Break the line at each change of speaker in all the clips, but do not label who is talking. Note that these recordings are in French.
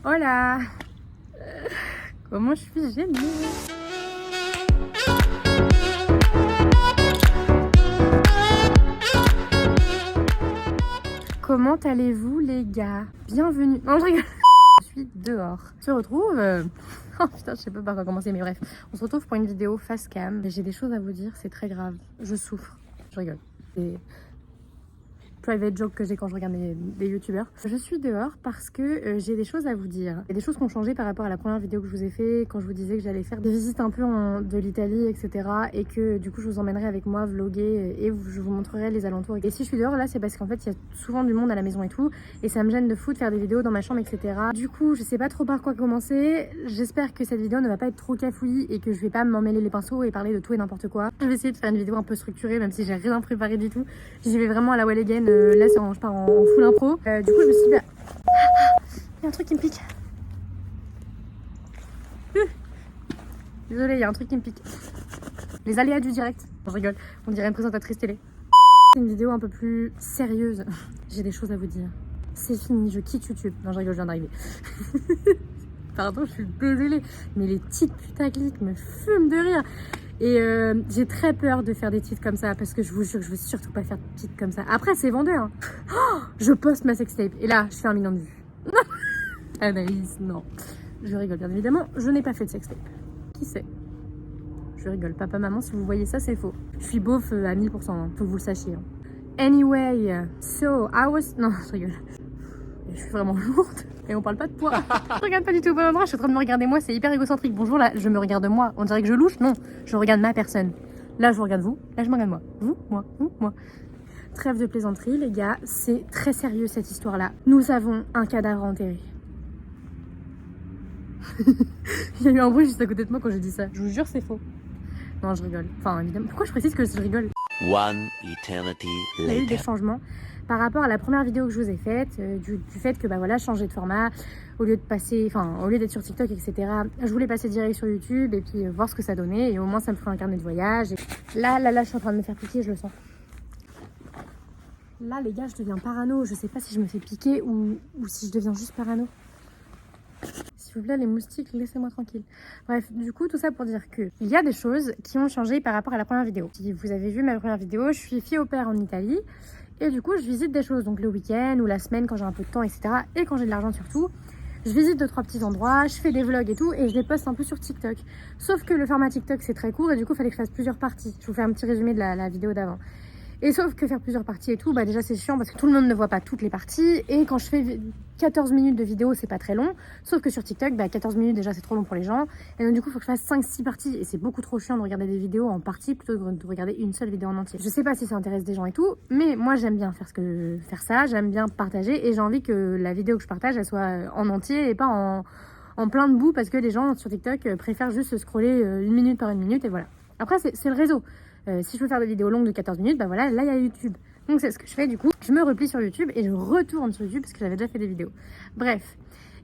Hola. Comment je suis gênée. Comment allez-vous les gars? Bienvenue. Non, je rigole. Je suis dehors. On se retrouve... Oh putain, je sais pas par quoi commencer, mais bref. On se retrouve pour une vidéo face cam. J'ai des choses à vous dire, c'est très grave. Je souffre. Je rigole. C'est private joke que j'ai quand je regarde des youtubeurs. Je suis dehors parce que j'ai des choses à vous dire. Il y a des choses qui ont changé par rapport à la première vidéo que je vous ai fait quand je vous disais que j'allais faire des visites un peu de l'Italie, etc. Et que du coup je vous emmènerai avec moi vlogger et je vous montrerai les alentours. Et si je suis dehors là, c'est parce qu'en fait il y a souvent du monde à la maison et tout. Et ça me gêne de fou de faire des vidéos dans ma chambre, etc. Du coup je sais pas trop par quoi commencer. J'espère que cette vidéo ne va pas être trop cafouillis et que je vais pas m'emmêler les pinceaux et parler de tout et n'importe quoi. Je vais essayer de faire une vidéo un peu structurée même si j'ai rien préparé du tout. J'y vais vraiment à la wall again. Là, je pars en full impro. Du coup, je me suis dit, bah... il y a un truc qui me pique. Désolée, il y a un truc qui me pique. Les aléas du direct. Je rigole, on dirait une présentatrice télé. C'est une vidéo un peu plus sérieuse. J'ai des choses à vous dire. C'est fini, je quitte YouTube. Non, je rigole, je viens d'arriver. Pardon, je suis désolée. Mais les titres putaclic me fument de rire. Et j'ai très peur de faire des titres comme ça parce que je vous jure que je veux surtout pas faire de titres comme ça. Après, c'est vendeur. Hein. Oh, je poste ma sextape et là, je fais 1 million de vues. Anaïs, non. Je rigole, bien évidemment. Je n'ai pas fait de sextape. Qui sait? Je rigole. Papa, maman, si vous voyez ça, c'est faux. Je suis beauf à 1000%, hein. Faut que vous le sachiez. Hein. Anyway, so I was... Non, je rigole. Je suis vraiment lourde et on parle pas de poids. Je regarde pas du tout au bon endroit, je suis en train de me regarder moi, c'est hyper égocentrique. Bonjour, là, je me regarde moi. On dirait que je louche, non, je regarde ma personne. Là, je vous regarde vous, là, je me regarde moi. Vous, moi. Trêve de plaisanterie, les gars, c'est très sérieux cette histoire-là. Nous avons un cadavre enterré. Il y a eu un bruit juste à côté de moi quand j'ai dit ça. Je vous jure, c'est faux. Non, je rigole. Enfin, évidemment. Pourquoi je précise que je rigole?
One eternity
later. Il y a eu des changements par rapport à la première vidéo que je vous ai faite, du fait que bah voilà, changer de format, au lieu de passer, enfin au lieu d'être sur TikTok, etc. Je voulais passer direct sur YouTube et puis voir ce que ça donnait et au moins ça me ferait un carnet de voyage. Et là, je suis en train de me faire piquer, je le sens. Là, les gars, je deviens parano. Je sais pas si je me fais piquer ou si je deviens juste parano. S'il vous plaît, les moustiques, laissez-moi tranquille. Bref, du coup, tout ça pour dire que il y a des choses qui ont changé par rapport à la première vidéo. Si vous avez vu ma première vidéo, je suis fille au père en Italie. Et du coup, je visite des choses, donc le week-end ou la semaine quand j'ai un peu de temps, etc. Et quand j'ai de l'argent surtout. Je visite 2-3 petits endroits, je fais des vlogs et tout, et je les poste un peu sur TikTok. Sauf que le format TikTok, c'est très court, et du coup, il fallait que je fasse plusieurs parties. Je vous fais un petit résumé de la vidéo d'avant. Et sauf que faire plusieurs parties et tout, bah déjà c'est chiant parce que tout le monde ne voit pas toutes les parties. Et quand je fais 14 minutes de vidéo, c'est pas très long. Sauf que sur TikTok, bah 14 minutes déjà c'est trop long pour les gens. Et donc du coup, il faut que je fasse 5-6 parties. Et c'est beaucoup trop chiant de regarder des vidéos en partie plutôt que de regarder une seule vidéo en entier. Je sais pas si ça intéresse des gens et tout, mais moi j'aime bien faire ça, j'aime bien partager. Et j'ai envie que la vidéo que je partage, elle soit en entier et pas en plein de bouts parce que les gens sur TikTok préfèrent juste scroller 1 minute par 1 minute et voilà. Après, c'est le réseau. Si je veux faire des vidéos longues de 14 minutes, bah voilà, là il y a YouTube. Donc c'est ce que je fais du coup. Je me replie sur YouTube et je retourne sur YouTube parce que j'avais déjà fait des vidéos. Bref,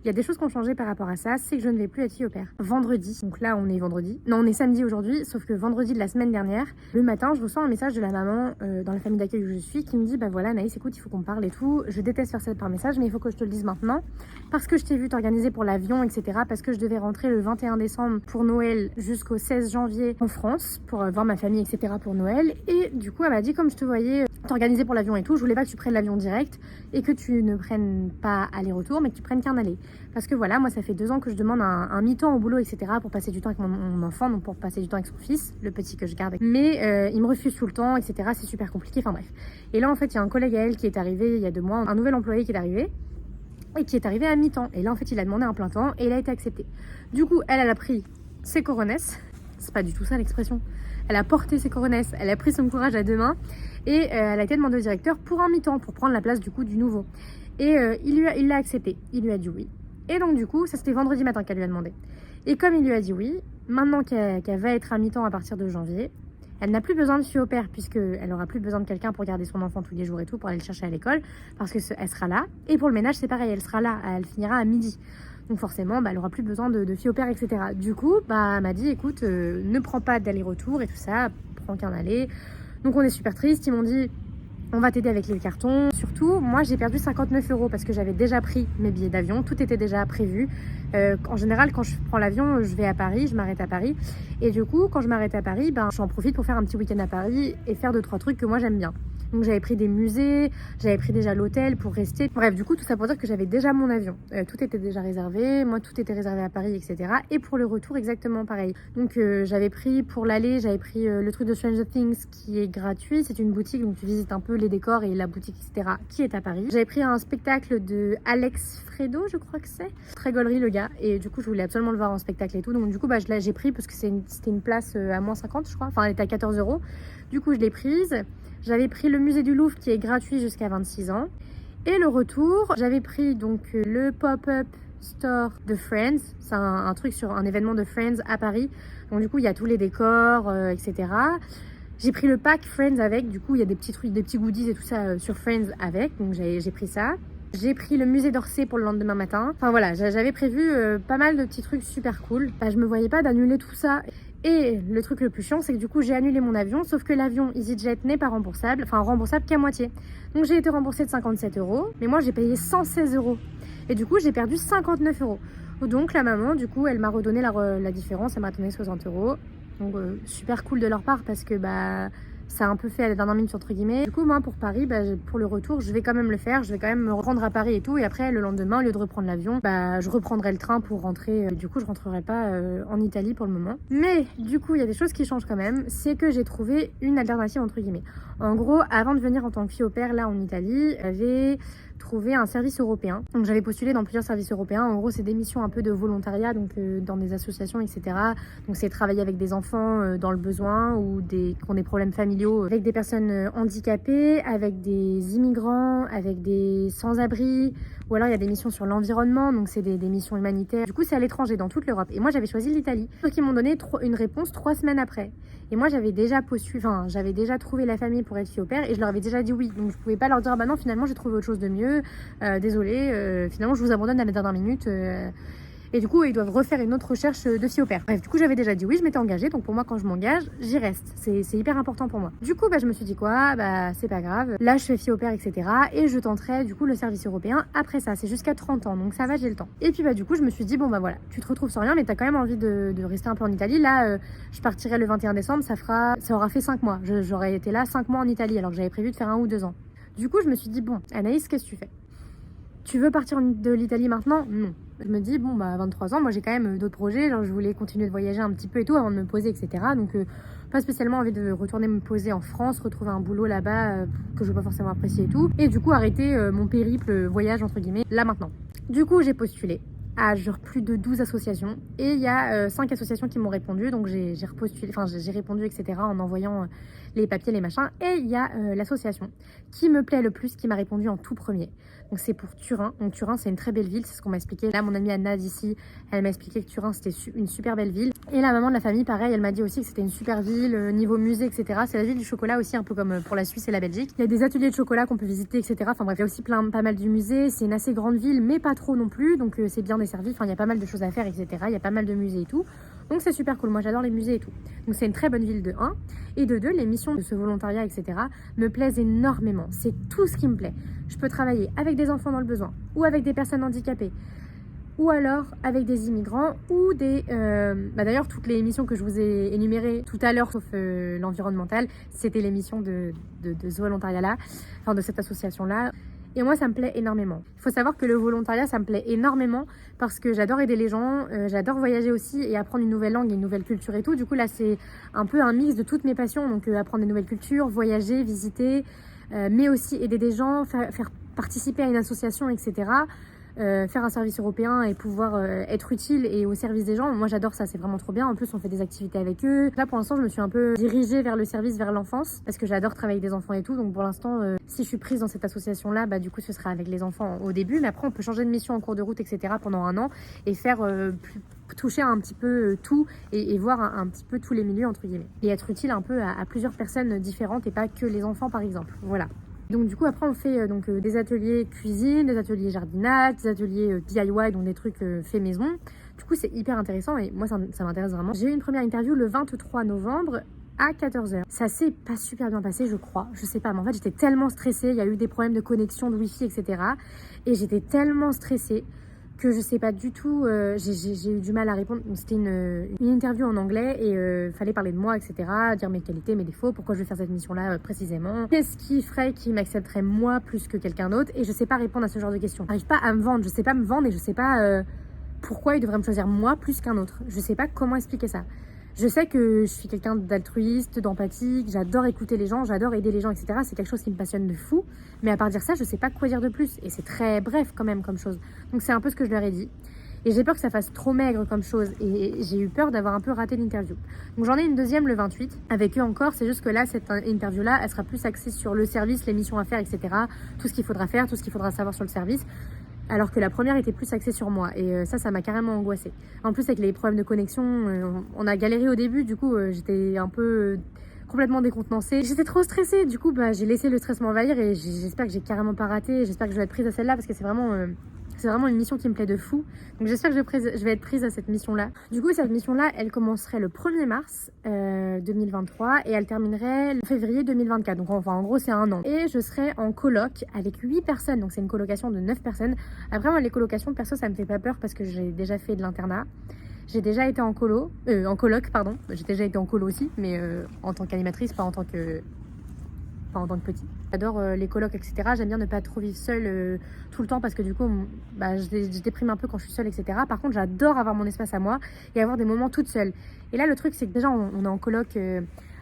il y a des choses qui ont changé par rapport à ça. C'est que je ne vais plus être fille au père. Vendredi, donc là on est vendredi. Non, on est samedi aujourd'hui, sauf que vendredi de la semaine dernière, le matin, je reçois un message de la maman dans la famille d'accueil où je suis qui me dit bah voilà Naïs, écoute, il faut qu'on parle et tout. Je déteste faire ça par message, mais il faut que je te le dise maintenant parce que je t'ai vu t'organiser pour l'avion, etc. Parce que je devais rentrer le 21 décembre pour Noël jusqu'au 16 janvier en France pour voir ma famille, etc. pour Noël. Et du coup, elle m'a dit comme je te voyais t'organiser pour l'avion et tout, je voulais pas que tu prennes l'avion direct et que tu ne prennes pas aller-retour, mais que tu prennes qu'un aller. Parce que voilà, moi ça fait 2 ans que je demande un mi-temps au boulot, etc. pour passer du temps avec mon enfant, donc pour passer du temps avec son fils, le petit que je garde. Mais il me refuse tout le temps, etc. C'est super compliqué, enfin bref. Et là en fait, il y a un collègue à elle qui est arrivé il y a 2 mois, un nouvel employé qui est arrivé et qui est arrivé à mi-temps. Et là en fait, il a demandé un plein temps et il a été accepté. Du coup, elle a pris ses coronesses, c'est pas du tout ça l'expression. Elle a porté ses coronesses, elle a pris son courage à 2 mains et elle a été demandée au directeur pour un mi-temps, pour prendre la place du coup du nouveau. Et il l'a accepté, il lui a dit oui. Et donc du coup, ça c'était vendredi matin qu'elle lui a demandé. Et comme il lui a dit oui, maintenant qu'elle va être à mi-temps à partir de janvier, elle n'a plus besoin de fille au père puisqu'elle aura plus besoin de quelqu'un pour garder son enfant tous les jours et tout, pour aller le chercher à l'école, parce qu'elle sera là. Et pour le ménage, c'est pareil, elle sera là, elle finira à midi. Donc forcément, bah, elle aura plus besoin de fille au père, etc. Du coup, bah, elle m'a dit, écoute, ne prends pas d'aller-retour et tout ça, prends qu'un aller. Donc on est super triste, ils m'ont dit... on va t'aider avec les cartons. Surtout, moi j'ai perdu 59 € parce que j'avais déjà pris mes billets d'avion, tout était déjà prévu. En général, quand je prends l'avion, je vais à Paris, je m'arrête à Paris. Et du coup, quand je m'arrête à Paris, j'en profite pour faire un petit week-end à Paris et faire 2-3 trucs que moi j'aime bien. Donc j'avais pris des musées, j'avais pris déjà l'hôtel pour rester. Bref, du coup, tout ça pour dire que j'avais déjà mon avion. Tout était déjà réservé, moi tout était réservé à Paris, etc. Et pour le retour, exactement pareil. Donc j'avais pris pour l'aller, j'avais pris le truc de Stranger Things qui est gratuit. C'est une boutique, donc tu visites un peu les décors et la boutique, etc. qui est à Paris. J'avais pris un spectacle de Alex Fredo, je crois que c'est. Très gaulerie le gars. Et du coup, je voulais absolument le voir en spectacle et tout. Donc du coup, j'ai pris parce que c'était une place à moins 50, je crois. Enfin, elle était à 14 €. Du coup, je l'ai prise. J'avais pris le musée du Louvre qui est gratuit jusqu'à 26 ans. Et le retour, j'avais pris donc le pop-up store de Friends. C'est un truc sur un événement de Friends à Paris. Donc du coup, il y a tous les décors, etc. J'ai pris le pack Friends avec. Du coup, il y a des petits trucs, des petits goodies et tout ça sur Friends avec. Donc j'ai pris ça. J'ai pris le musée d'Orsay pour le lendemain matin. Enfin voilà, j'avais prévu pas mal de petits trucs super cool. Je me voyais pas d'annuler tout ça. Et le truc le plus chiant, c'est que du coup, j'ai annulé mon avion, sauf que l'avion EasyJet n'est pas remboursable, enfin remboursable qu'à moitié. Donc j'ai été remboursée de 57 €, mais moi j'ai payé 116 €. Et du coup, j'ai perdu 59 €. Donc la maman, du coup, elle m'a redonné la différence, elle m'a donné 60 €. Donc super cool de leur part parce que ça a un peu fait à la dernière minute entre guillemets. Du coup, moi pour Paris, pour le retour, je vais quand même le faire. Je vais quand même me rendre à Paris et tout. Et après, le lendemain, au lieu de reprendre l'avion, je reprendrai le train pour rentrer. Du coup, je rentrerai pas en Italie pour le moment. Mais du coup, il y a des choses qui changent quand même. C'est que j'ai trouvé une alternative entre guillemets. En gros, avant de venir en tant que fille au père là en Italie, j'avais trouvé un service européen. Donc j'avais postulé dans plusieurs services européens. En gros, c'est des missions un peu de volontariat, donc dans des associations, etc. Donc c'est travailler avec des enfants dans le besoin ou qui ont des problèmes familiaux, avec des personnes handicapées, avec des immigrants, avec des sans-abri. Ou alors il y a des missions sur l'environnement, donc c'est des missions humanitaires. Du coup, c'est à l'étranger, dans toute l'Europe. Et moi, j'avais choisi l'Italie. Donc ils m'ont donné une réponse 3 semaines après. Et moi, j'avais déjà j'avais déjà trouvé la famille pour être fille au père et je leur avais déjà dit oui. Donc je pouvais pas leur dire non, finalement j'ai trouvé autre chose de mieux. Désolée, finalement je vous abandonne à la dernière minute. Et du coup, ils doivent refaire une autre recherche de fille au père. Bref, du coup, j'avais déjà dit oui, je m'étais engagée. Donc pour moi, quand je m'engage, j'y reste. C'est hyper important pour moi. Du coup, je me suis dit quoi, c'est pas grave. Là, je fais fille au père, etc. Et je tenterai du coup le service européen après ça. C'est jusqu'à 30 ans, donc ça va, j'ai le temps. Et puis du coup, je me suis dit bon voilà, tu te retrouves sans rien, mais t'as quand même envie de rester un peu en Italie. Là, je partirai le 21 décembre, ça aura fait 5 mois. J'aurais été là 5 mois en Italie, alors que j'avais prévu de faire 1 ou 2 ans. Du coup, je me suis dit bon, Anaïs, qu'est-ce que tu fais? Tu veux partir de l'Italie maintenant? Non. Je me dis, 23 ans, moi j'ai quand même d'autres projets, genre je voulais continuer de voyager un petit peu et tout avant de me poser, etc. Donc pas spécialement envie de retourner me poser en France, retrouver un boulot là-bas que je veux pas forcément apprécier et tout. Et du coup arrêter mon périple voyage entre guillemets, là maintenant. Du coup j'ai postulé à genre plus de 12 associations et il y a 5 associations qui m'ont répondu, donc j'ai répondu, etc. en envoyant les papiers, les machins. Et il y a l'association qui me plaît le plus, qui m'a répondu en tout premier. Donc c'est pour Turin. Donc Turin, c'est une très belle ville, c'est ce qu'on m'a expliqué. Là, mon amie Anna d'ici, elle m'a expliqué que Turin, c'était une super belle ville. Et la maman de la famille, pareil, elle m'a dit aussi que c'était une super ville, niveau musée, etc. C'est la ville du chocolat aussi, un peu comme pour la Suisse et la Belgique. Il y a des ateliers de chocolat qu'on peut visiter, etc. Enfin bref, il y a aussi pas mal du musée. C'est une assez grande ville, mais pas trop non plus. Donc c'est bien desservi. Enfin, il y a pas mal de choses à faire, etc. Il y a pas mal de musées et tout. Donc c'est super cool, moi j'adore les musées et tout. Donc c'est une très bonne ville de 1. Et de 2, les missions de ce volontariat, etc. me plaisent énormément. C'est tout ce qui me plaît. Je peux travailler avec des enfants dans le besoin, ou avec des personnes handicapées, ou alors avec des immigrants, ou des... d'ailleurs, toutes les missions que je vous ai énumérées tout à l'heure, sauf l'environnemental, c'était les missions de ce volontariat-là, enfin de cette association-là. Et moi, ça me plaît énormément. Il faut savoir que le volontariat, ça me plaît énormément parce que j'adore aider les gens, j'adore voyager aussi et apprendre une nouvelle langue et une nouvelle culture et tout. Du coup, là, c'est un peu un mix de toutes mes passions. Donc, apprendre des nouvelles cultures, voyager, visiter, mais aussi aider des gens, faire participer à une association, etc. Faire un service européen et pouvoir être utile et au service des gens. Moi, j'adore ça, c'est vraiment trop bien. En plus, on fait des activités avec eux. Là, pour l'instant, je me suis un peu dirigée vers le service, vers l'enfance, parce que j'adore travailler avec des enfants et tout. Donc, pour l'instant, si je suis prise dans cette association-là, du coup, ce sera avec les enfants au début. Mais après, on peut changer de mission en cours de route, etc. pendant 1 an et faire toucher un petit peu tout et voir un petit peu tous les milieux, entre guillemets. Et être utile un peu à plusieurs personnes différentes et pas que les enfants, par exemple. Voilà. Donc du coup après on fait des ateliers cuisine, des ateliers jardinage, des ateliers DIY, donc des trucs faits maison. Du coup c'est hyper intéressant et moi ça m'intéresse vraiment. J'ai eu une première interview le 23 novembre à 14h. Ça s'est pas super bien passé, je crois. Je sais pas, mais en fait, j'étais tellement stressée. Il y a eu des problèmes de connexion, de wifi, etc. Et j'étais tellement stressée que je sais pas du tout, j'ai eu du mal à répondre. C'était une interview en anglais et fallait parler de moi, etc. Dire mes qualités, mes défauts, pourquoi je vais faire cette mission-là précisément. Qu'est-ce qui ferait qu'il m'accepterait moi plus que quelqu'un d'autre? Et je sais pas répondre à ce genre de questions. J'arrive pas à me vendre, je sais pas me vendre et je sais pas pourquoi il devrait me choisir moi plus qu'un autre. Je sais pas comment expliquer ça. Je sais que je suis quelqu'un d'altruiste, d'empathique, j'adore écouter les gens, j'adore aider les gens, etc. C'est quelque chose qui me passionne de fou. Mais à part dire ça, je sais pas quoi dire de plus. Et c'est très bref quand même comme chose. Donc c'est un peu ce que je leur ai dit. Et j'ai peur que ça fasse trop maigre comme chose. Et j'ai eu peur d'avoir un peu raté l'interview. Donc j'en ai une deuxième le 28 avec eux encore. C'est juste que là, cette interview-là, elle sera plus axée sur le service, les missions à faire, etc. Tout ce qu'il faudra faire, tout ce qu'il faudra savoir sur le service. Alors que la première était plus axée sur moi. Et ça m'a carrément angoissée. En plus, avec les problèmes de connexion, on a galéré au début. Du coup, j'étais un peu complètement décontenancée. J'étais trop stressée. Du coup, j'ai laissé le stress m'envahir et j'espère que j'ai carrément pas raté. J'espère que je vais être prise à celle-là parce que c'est vraiment une mission qui me plaît de fou. Donc j'espère que je vais être prise à cette mission-là. Du coup, cette mission-là, elle commencerait le 1er mars 2023 et elle terminerait le février 2024. Donc enfin, en gros, c'est un an. Et je serai en coloc avec 8 personnes. Donc c'est une colocation de 9 personnes. Après, moi, les colocations, perso, ça me fait pas peur parce que j'ai déjà fait de l'internat. J'ai déjà été en coloc, pardon. J'ai déjà été en colo aussi, mais en tant qu'animatrice, pas en tant que petit. J'adore les colocs, etc. J'aime bien ne pas trop vivre seule tout le temps parce que du coup, je déprime un peu quand je suis seule, etc. Par contre, j'adore avoir mon espace à moi et avoir des moments toute seule. Et là, le truc, c'est que déjà, on est en coloc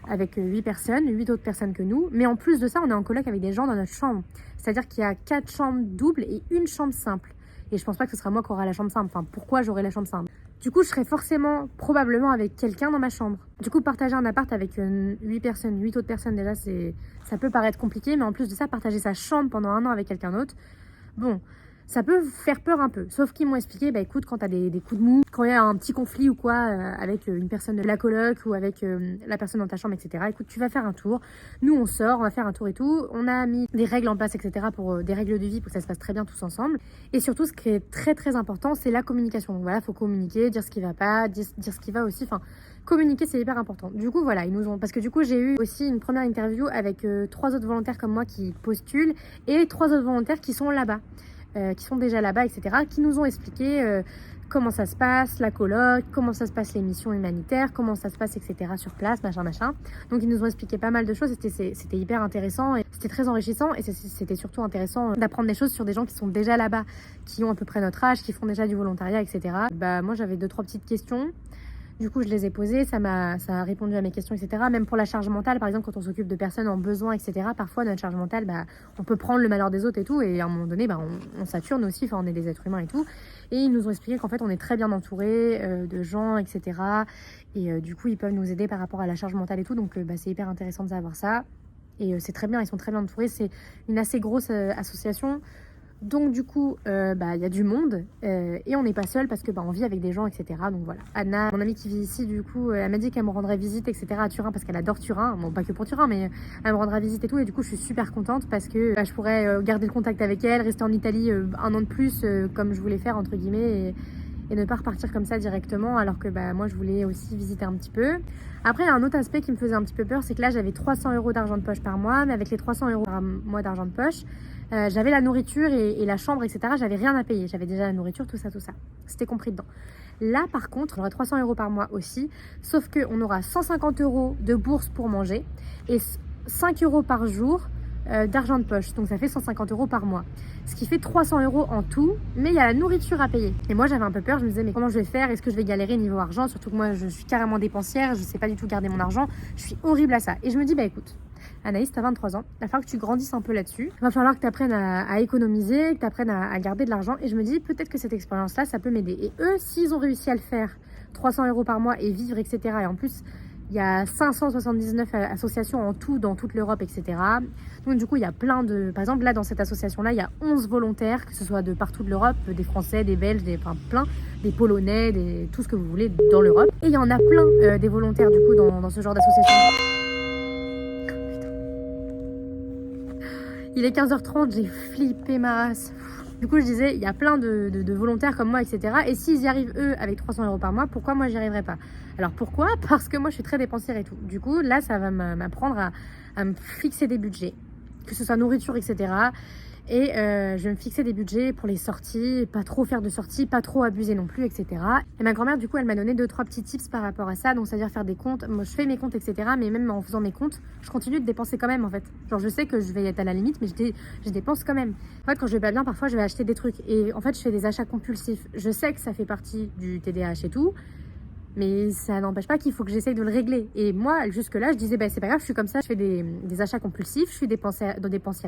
avec 8 personnes, 8 autres personnes que nous. Mais en plus de ça, on est en coloc avec des gens dans notre chambre. C'est-à-dire qu'il y a 4 chambres doubles et une chambre simple. Et je pense pas que ce sera moi qui aura la chambre simple. Enfin, pourquoi j'aurai la chambre simple? Du coup, je serai forcément, probablement avec quelqu'un dans ma chambre. Du coup, partager un appart avec 8 personnes, 8 autres personnes, déjà, ça peut paraître compliqué. Mais en plus de ça, partager sa chambre pendant un an avec quelqu'un d'autre, bon, ça peut faire peur un peu. Sauf qu'ils m'ont expliqué, écoute, quand t'as des coups de mou, quand il y a un petit conflit ou quoi avec une personne de la coloc ou avec la personne dans ta chambre, etc. Écoute, tu vas faire un tour. Nous, on sort, on va faire un tour et tout. On a mis des règles en place, etc. pour des règles de vie pour que ça se passe très bien tous ensemble. Et surtout, ce qui est très très important, c'est la communication. Donc voilà, faut communiquer, dire ce qui va pas, dire ce qui va aussi. Enfin, communiquer, c'est hyper important. Du coup, voilà, parce que du coup, j'ai eu aussi une première interview avec 3 autres volontaires comme moi qui postulent et 3 autres volontaires qui sont là-bas. Qui sont déjà là-bas, etc., qui nous ont expliqué comment ça se passe, la coloc, comment ça se passe les missions humanitaires, comment ça se passe, etc., sur place, machin. Donc, ils nous ont expliqué pas mal de choses, c'était hyper intéressant, et c'était très enrichissant, et c'était surtout intéressant d'apprendre des choses sur des gens qui sont déjà là-bas, qui ont à peu près notre âge, qui font déjà du volontariat, etc. Moi, j'avais 2-3 petites questions. Du coup, je les ai posées, ça a répondu à mes questions, etc. Même pour la charge mentale, par exemple, quand on s'occupe de personnes en besoin, etc. Parfois, notre charge mentale, on peut prendre le malheur des autres et tout. Et à un moment donné, on sature nous aussi, enfin, on est des êtres humains et tout. Et ils nous ont expliqué qu'en fait, on est très bien entouré de gens, etc. Et du coup, ils peuvent nous aider par rapport à la charge mentale et tout. Donc, c'est hyper intéressant de savoir ça. Et c'est très bien, ils sont très bien entourés. C'est une assez grosse association. Donc du coup, y a du monde et on n'est pas seul parce que on vit avec des gens, etc. Donc voilà. Anna, mon amie qui vit ici, du coup, elle m'a dit qu'elle me rendrait visite, etc. à Turin parce qu'elle adore Turin. Bon, pas que pour Turin, mais elle me rendra visite et tout. Et du coup, je suis super contente parce que je pourrais garder le contact avec elle, rester en Italie un an de plus comme je voulais faire, entre guillemets, et ne pas repartir comme ça directement alors que moi, je voulais aussi visiter un petit peu. Après, il y a un autre aspect qui me faisait un petit peu peur, c'est que là, j'avais 300 € d'argent de poche par mois, mais avec les 300 € par mois d'argent de poche, j'avais la nourriture et la chambre, etc. J'avais rien à payer. J'avais déjà la nourriture, tout ça. C'était compris dedans. Là, par contre, on aura 300 € par mois aussi, sauf qu'on aura 150 € de bourse pour manger et 5 € par jour d'argent de poche. Donc ça fait 150 € par mois. Ce qui fait 300 € en tout, mais il y a la nourriture à payer. Et moi, j'avais un peu peur. Je me disais, mais comment je vais faire? Est-ce que je vais galérer niveau argent? Surtout que moi, je suis carrément dépensière. Je sais pas du tout garder mon argent. Je suis horrible à ça. Et je me dis, écoute, Anaïs, t'as 23 ans, il va falloir que tu grandisses un peu là-dessus. Il va falloir que tu apprennes à économiser, que tu apprennes à garder de l'argent. Et je me dis, peut-être que cette expérience-là, ça peut m'aider. Et eux, s'ils ont réussi à le faire, 300 € par mois et vivre, etc. Et en plus, il y a 579 associations en tout dans toute l'Europe, etc. Donc du coup, il y a plein de... Par exemple, là, dans cette association-là, il y a 11 volontaires, que ce soit de partout de l'Europe, des Français, des Belges, plein, des Polonais, tout ce que vous voulez dans l'Europe. Et il y en a plein des volontaires, du coup, dans ce genre d'association. Il est 15h30, j'ai flippé ma race. Du coup, je disais, il y a plein de volontaires comme moi, etc. Et s'ils y arrivent, eux, avec 300 € par mois, pourquoi moi, j'y arriverai pas? Alors, pourquoi? Parce que moi, je suis très dépensière et tout. Du coup, là, ça va m'apprendre à me fixer des budgets, que ce soit nourriture, etc. Et je vais me fixer des budgets pour les sorties, pas trop faire de sorties, pas trop abuser non plus, etc. Et ma grand-mère, du coup, elle m'a donné 2-3 petits tips par rapport à ça. Donc, c'est-à-dire faire des comptes. Moi, je fais mes comptes, etc. Mais même en faisant mes comptes, je continue de dépenser quand même, en fait. Genre, je sais que je vais être à la limite, mais je dépense quand même. En fait, quand je vais pas bien, parfois, je vais acheter des trucs. Et en fait, je fais des achats compulsifs. Je sais que ça fait partie du TDAH et tout. Mais ça n'empêche pas qu'il faut que j'essaye de le régler. Et moi, jusque-là, je disais, bah, c'est pas grave, je suis comme ça, je fais des achats compulsifs, je suis dépensière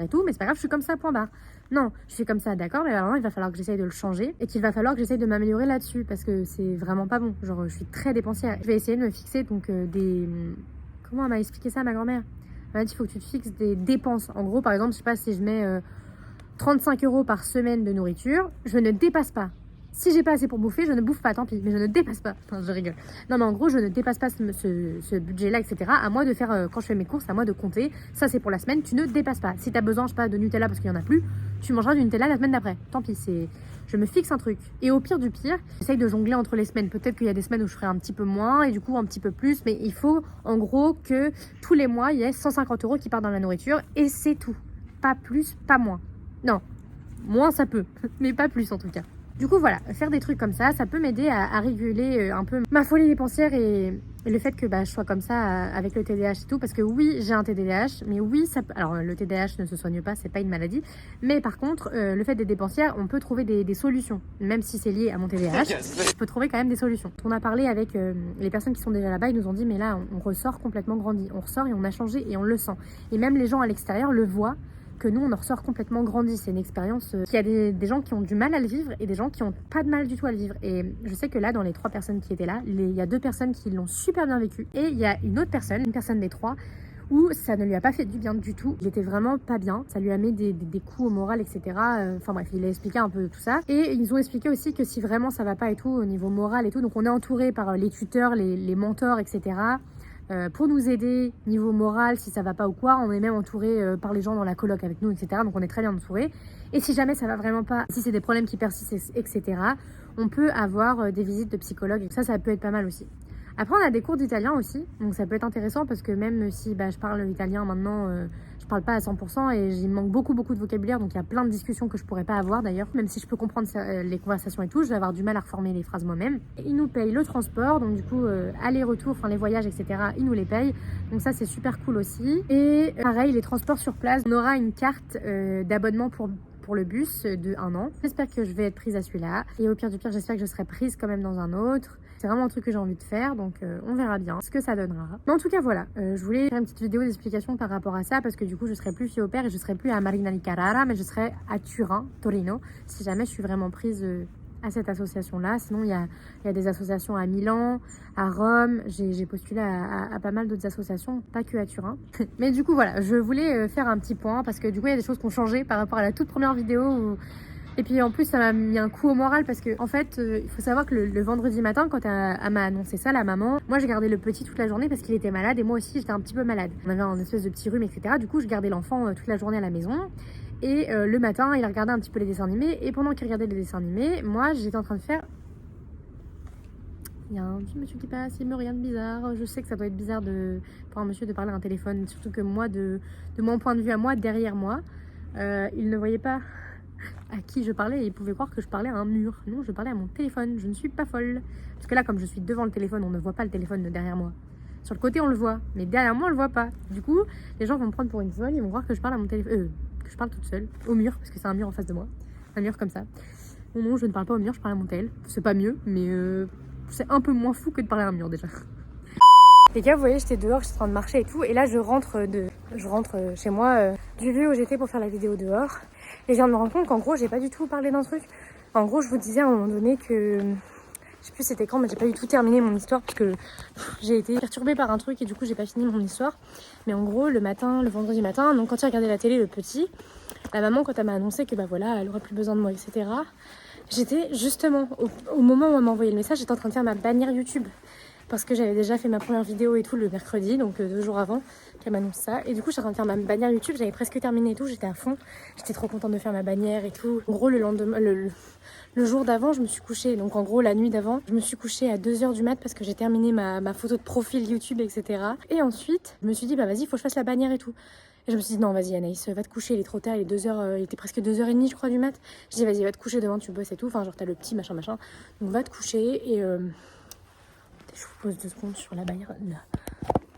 et tout, mais c'est pas grave, je suis comme ça, point barre. Non, je suis comme ça, d'accord, mais alors il va falloir que j'essaye de le changer et qu'il va falloir que j'essaye de m'améliorer là-dessus parce que c'est vraiment pas bon. Genre, je suis très dépensière. Je vais essayer de me fixer donc des. Comment elle m'a expliqué ça, ma grand-mère? Elle m'a dit, il faut que tu te fixes des dépenses. En gros, par exemple, je sais pas si je mets 35 € par semaine de nourriture, je ne dépasse pas. Si j'ai pas assez pour bouffer, je ne bouffe pas, tant pis, mais je ne dépasse pas. Enfin, je rigole. Non, mais en gros, je ne dépasse pas ce budget-là, etc. À moi de faire, quand je fais mes courses, à moi de compter. Ça, c'est pour la semaine, tu ne dépasses pas. Si tu as besoin, je sais pas, de Nutella parce qu'il n'y en a plus, tu mangeras du Nutella la semaine d'après. Tant pis, je me fixe un truc. Et au pire du pire, j'essaye de jongler entre les semaines. Peut-être qu'il y a des semaines où je ferai un petit peu moins et du coup un petit peu plus. Mais il faut, en gros, que tous les mois, il y ait 150 € qui partent dans la nourriture. Et c'est tout. Pas plus, pas moins. Non. Moins ça peut, mais pas plus en tout cas. Du coup voilà, faire des trucs comme ça peut m'aider à réguler un peu ma folie dépensière et le fait que je sois comme ça avec le TDAH et tout. Parce que oui, j'ai un TDAH, mais oui, ça peut... Alors le TDAH ne se soigne pas, c'est pas une maladie. Mais par contre, le fait d'être dépensière, on peut trouver des solutions. Même si c'est lié à mon TDAH, je peux trouver quand même des solutions. On a parlé avec les personnes qui sont déjà là-bas, ils nous ont dit mais là, on ressort complètement grandi. On ressort et on a changé et on le sent. Et même les gens à l'extérieur le voient, que nous, on en ressort complètement grandi. C'est une expérience qui a des gens qui ont du mal à le vivre et des gens qui n'ont pas de mal du tout à le vivre. Et je sais que là, dans les 3 personnes qui étaient là, il y a 2 personnes qui l'ont super bien vécu. Et il y a une autre personne, une personne des 3, où ça ne lui a pas fait du bien du tout. Il était vraiment pas bien. Ça lui a mis des coups au moral, etc. Enfin bref, il a expliqué un peu tout ça. Et ils ont expliqué aussi que si vraiment ça va pas et tout, au niveau moral et tout, donc on est entouré par les tuteurs, les mentors, etc. Pour nous aider niveau moral, si ça va pas ou quoi, on est même entouré par les gens dans la coloc avec nous, etc. Donc on est très bien entouré. Et si jamais ça va vraiment pas, si c'est des problèmes qui persistent, etc., on peut avoir des visites de psychologues. Et ça peut être pas mal aussi. Après, on a des cours d'italien aussi, donc ça peut être intéressant parce que même si je parle italien maintenant, je parle pas à 100% et il me manque beaucoup de vocabulaire, donc il y a plein de discussions que je pourrais pas avoir d'ailleurs. Même si je peux comprendre les conversations et tout, je vais avoir du mal à reformer les phrases moi-même. Ils nous payent le transport, donc du coup, aller-retour, enfin les voyages, etc., ils nous les payent. Donc ça, c'est super cool aussi. Et pareil, les transports sur place, on aura une carte d'abonnement pour le bus de 1 an. J'espère que je vais être prise à celui-là. Et au pire du pire, j'espère que je serai prise quand même dans un autre. C'est vraiment un truc que j'ai envie de faire, donc on verra bien ce que ça donnera. Mais en tout cas, voilà, je voulais faire une petite vidéo d'explication par rapport à ça, parce que du coup, je serai plus fille au père et je serai plus à Marina di Carrara, mais je serai à Turin, Torino, si jamais je suis vraiment prise à cette association-là. Sinon, il y a des associations à Milan, à Rome. J'ai postulé à pas mal d'autres associations, pas que à Turin. Mais du coup, voilà, je voulais faire un petit point, parce que du coup, il y a des choses qui ont changé par rapport à la toute première vidéo où... Et puis en plus, ça m'a mis un coup au moral parce que en fait, il faut savoir que le vendredi matin, quand elle m'a annoncé ça, la maman, moi j'ai gardé le petit toute la journée parce qu'il était malade et moi aussi j'étais un petit peu malade. On avait un espèce de petit rhume, etc. Du coup, je gardais l'enfant toute la journée à la maison. Et le matin, il regardait un petit peu les dessins animés. Et pendant qu'il regardait les dessins animés, moi j'étais en train de faire... Il y a un petit monsieur qui passe, il me regarde bizarre. Je sais que ça doit être bizarre pour un monsieur de parler à un téléphone. Surtout que moi, de mon point de vue à moi, derrière moi, il ne voyait pas à qui je parlais et il pouvait croire que je parlais à un mur. Non, je parlais à mon téléphone, je ne suis pas folle. Parce que là, comme je suis devant le téléphone, on ne voit pas le téléphone de derrière moi. Sur le côté, on le voit, mais derrière moi, on le voit pas. Du coup, les gens vont me prendre pour une folle, ils vont croire que je parle à mon téléphone, que je parle toute seule, au mur, parce que c'est un mur en face de moi. Un mur comme ça. Non, je ne parle pas au mur, je parle à mon tel. C'est pas mieux, mais c'est un peu moins fou que de parler à un mur déjà. Les gars, vous voyez, j'étais dehors, j'étais en train de marcher et tout, et là je rentre chez moi du lieu où j'étais pour faire la vidéo dehors. Et je viens de me rendre compte qu'en gros, j'ai pas du tout parlé d'un truc. En gros, je vous disais à un moment donné que... Je sais plus c'était quand, mais j'ai pas du tout terminé mon histoire parce que j'ai été perturbée par un truc et du coup, j'ai pas fini mon histoire. Mais en gros, le vendredi matin, donc quand il regardait la télé, le petit, la maman, quand elle m'a annoncé que voilà, elle aurait plus besoin de moi, etc. J'étais justement, au moment où elle m'a envoyé le message, j'étais en train de faire ma bannière YouTube. parce que j'avais déjà fait ma première vidéo et tout le mercredi, donc 2 jours avant qu'elle m'annonce ça. Et du coup, j'étais en train de faire ma bannière YouTube, j'avais presque terminé et tout, j'étais à fond. J'étais trop contente de faire ma bannière et tout. En gros, le lendemain, le jour d'avant, je me suis couchée, donc en gros la nuit d'avant, je me suis couchée à 2h du mat parce que j'ai terminé ma photo de profil YouTube, etc. Et ensuite, je me suis dit, bah vas-y, faut que je fasse la bannière et tout. Et je me suis dit, non, vas-y Anaïs, va te coucher, il est trop tard, il est 2h, il était presque 2h30, je crois, du mat. Je dis, vas-y, va te coucher, demain tu bosses et tout. Enfin, genre, t'as le petit machin. Donc, va te coucher et je vous pose 2 secondes sur la bannière, là,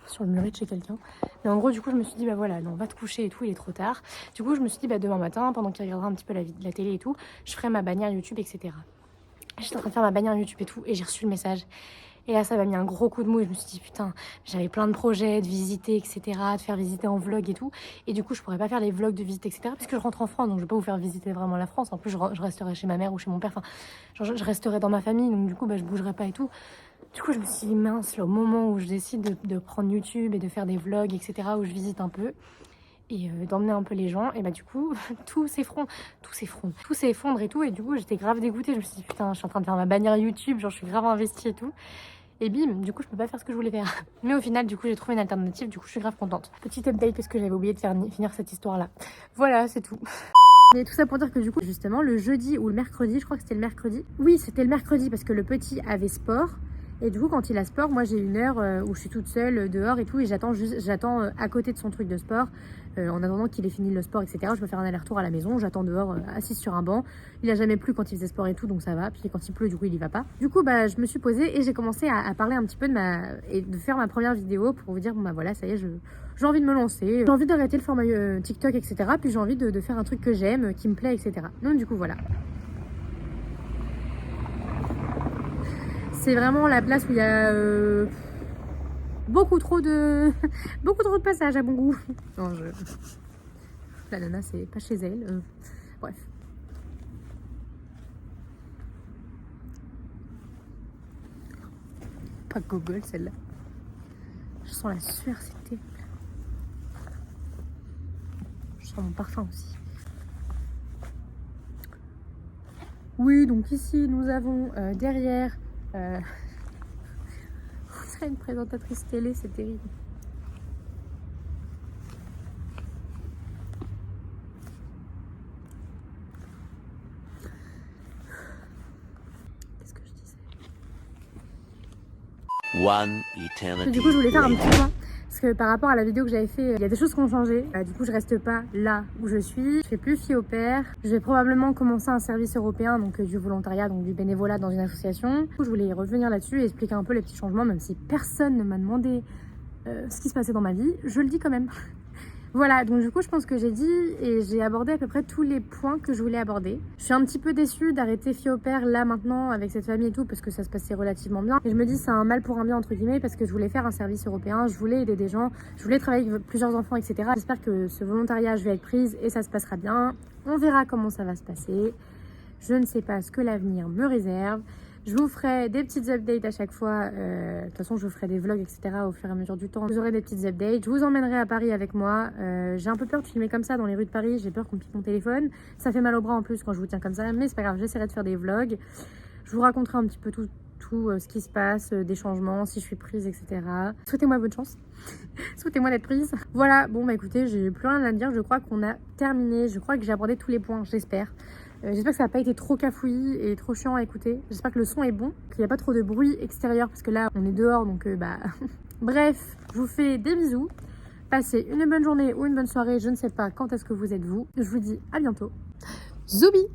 sur le muret de chez quelqu'un. Mais en gros, du coup, je me suis dit, bah voilà, non, va te coucher et tout, il est trop tard. Du coup, je me suis dit, bah demain matin, pendant qu'il regardera un petit peu la télé et tout, je ferai ma bannière YouTube, etc. J'étais en train de faire ma bannière YouTube et tout, et j'ai reçu le message. Et là, ça m'a mis un gros coup de mou et je me suis dit, putain, j'avais plein de projets, de visiter, etc., de faire visiter en vlog et tout. Et du coup, je pourrais pas faire les vlogs de visite, etc., parce que je rentre en France, donc je vais pas vous faire visiter vraiment la France. En plus, je resterai chez ma mère ou chez mon père, enfin, genre, je resterai dans ma famille, donc du coup, bah, je bougerai pas et tout. Du coup, je me suis dit, mince, là, au moment où je décide de prendre YouTube et de faire des vlogs, etc., où je visite un peu, et d'emmener un peu les gens, et bah du coup tout s'effondre et tout, et du coup j'étais grave dégoûtée, je me suis dit putain, je suis en train de faire ma bannière YouTube, genre je suis grave investie et tout, et bim, du coup je peux pas faire ce que je voulais faire. Mais au final, du coup j'ai trouvé une alternative, du coup je suis grave contente. Petit update parce que j'avais oublié de finir cette histoire là. Voilà, c'est tout. Et tout ça pour dire que du coup justement le jeudi ou le mercredi, je crois que c'était le mercredi, oui c'était le mercredi parce que le petit avait sport. Et du coup, quand il a sport, moi j'ai une heure où je suis toute seule dehors et tout, et j'attends à côté de son truc de sport, en attendant qu'il ait fini le sport, etc. Je peux faire un aller-retour à la maison, j'attends dehors, assise sur un banc. Il a jamais plu quand il faisait sport et tout, donc ça va. Puis quand il pleut, du coup, il y va pas. Du coup, bah, je me suis posée et j'ai commencé à parler un petit peu de faire ma première vidéo pour vous dire, bon bah voilà, ça y est, j'ai envie de me lancer, j'ai envie d'arrêter le format TikTok, etc. Puis j'ai envie de faire un truc que j'aime, qui me plaît, etc. Donc du coup, voilà. C'est vraiment la place où il y a beaucoup trop de passages à mon goût. Non, la nana, c'est pas chez elle. Bref. Pas Google celle-là. Je sens la sueur, c'est terrible. Je sens mon parfum aussi. Oui, donc ici nous avons derrière. On serait une présentatrice télé, c'est terrible. Qu'est-ce que je disais?
One eternity.
Du coup, je voulais faire un petit point. Parce que par rapport à la vidéo que j'avais fait, il y a des choses qui ont changé. Du coup, je reste pas là où je suis. Je fais plus fille au père. Je vais probablement commencer un service européen, donc du volontariat, donc du bénévolat dans une association. Du coup, je voulais revenir là-dessus et expliquer un peu les petits changements, même si personne ne m'a demandé ce qui se passait dans ma vie. Je le dis quand même. Voilà, donc du coup, je pense que j'ai dit et j'ai abordé à peu près tous les points que je voulais aborder. Je suis un petit peu déçue d'arrêter fille au père là maintenant avec cette famille et tout parce que ça se passait relativement bien. Et je me dis c'est un mal pour un bien entre guillemets parce que je voulais faire un service européen, je voulais aider des gens, je voulais travailler avec plusieurs enfants, etc. J'espère que ce volontariat, je vais être prise et ça se passera bien. On verra comment ça va se passer. Je ne sais pas ce que l'avenir me réserve. Je vous ferai des petites updates à chaque fois. De toute façon, je vous ferai des vlogs, etc. au fur et à mesure du temps. Vous aurez des petites updates. Je vous emmènerai à Paris avec moi. J'ai un peu peur de filmer comme ça dans les rues de Paris. J'ai peur qu'on pique mon téléphone. Ça fait mal au bras en plus quand je vous tiens comme ça. Mais c'est pas grave, j'essaierai de faire des vlogs. Je vous raconterai un petit peu tout ce qui se passe, des changements, si je suis prise, etc. Souhaitez-moi bonne chance. Souhaitez-moi d'être prise. Voilà, bon bah écoutez, j'ai plus rien à dire. Je crois qu'on a terminé. Je crois que j'ai abordé tous les points, j'espère. J'espère que ça n'a pas été trop cafouillis et trop chiant à écouter. J'espère que le son est bon, qu'il n'y a pas trop de bruit extérieur parce que là on est dehors donc bah... Bref, je vous fais des bisous. Passez une bonne journée ou une bonne soirée, je ne sais pas quand est-ce que vous êtes vous. Je vous dis à bientôt. Zoubi!